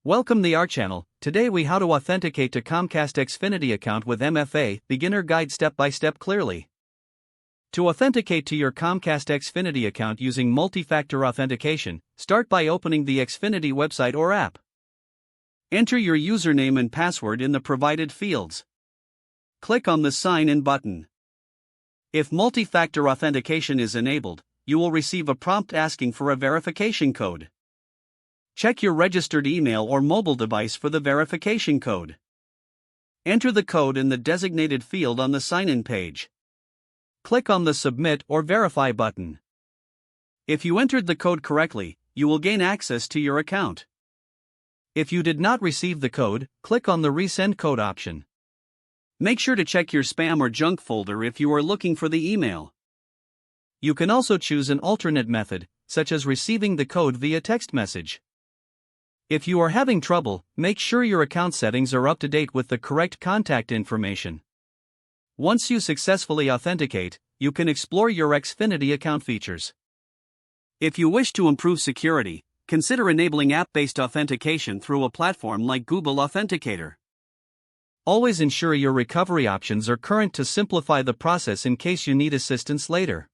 Welcome to our channel. Today we how to authenticate to Comcast Xfinity account with MFA, beginner guide step by step clearly. To authenticate to your Comcast Xfinity account using multi-factor authentication, start by opening the Xfinity website or app. Enter your username and password in the provided fields. Click on the Sign In button. If multi-factor authentication is enabled, you will receive a prompt asking for a verification code. Check your registered email or mobile device for the verification code. Enter the code in the designated field on the sign-in page. Click on the Submit or Verify button. If you entered the code correctly, you will gain access to your account. If you did not receive the code, click on the Resend Code option. Make sure to check your spam or junk folder if you are looking for the email. You can also choose an alternate method, such as receiving the code via text message. If you are having trouble, make sure your account settings are up to date with the correct contact information. Once you successfully authenticate, you can explore your Xfinity account features. If you wish to improve security, consider enabling app-based authentication through a platform like Google Authenticator. Always ensure your recovery options are current to simplify the process in case you need assistance later.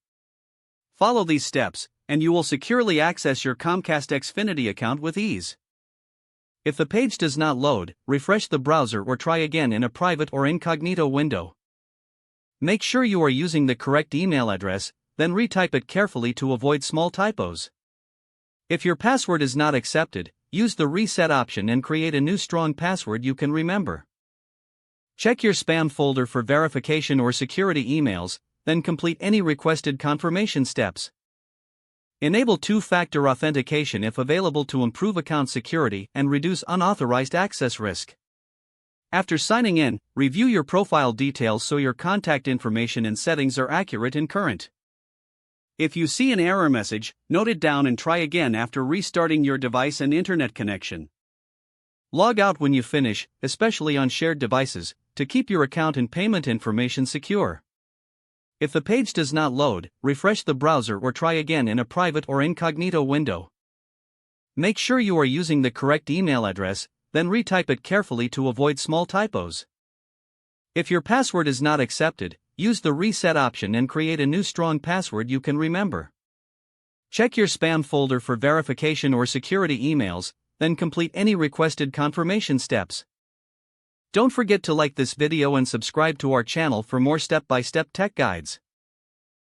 Follow these steps, and you will securely access your Comcast Xfinity account with ease. If the page does not load, refresh the browser or try again in a private or incognito window. Make sure you are using the correct email address, then retype it carefully to avoid small typos. If your password is not accepted, use the reset option and create a new strong password you can remember. Check your spam folder for verification or security emails, then complete any requested confirmation steps. Enable two-factor authentication if available to improve account security and reduce unauthorized access risk. After signing in, review your profile details so your contact information and settings are accurate and current. If you see an error message, note it down and try again after restarting your device and internet connection. Log out when you finish, especially on shared devices, to keep your account and payment information secure. If the page does not load, refresh the browser or try again in a private or incognito window. Make sure you are using the correct email address, then retype it carefully to avoid small typos. If your password is not accepted, use the reset option and create a new strong password you can remember. Check your spam folder for verification or security emails, then complete any requested confirmation steps. Don't forget to like this video and subscribe to our channel for more step-by-step tech guides.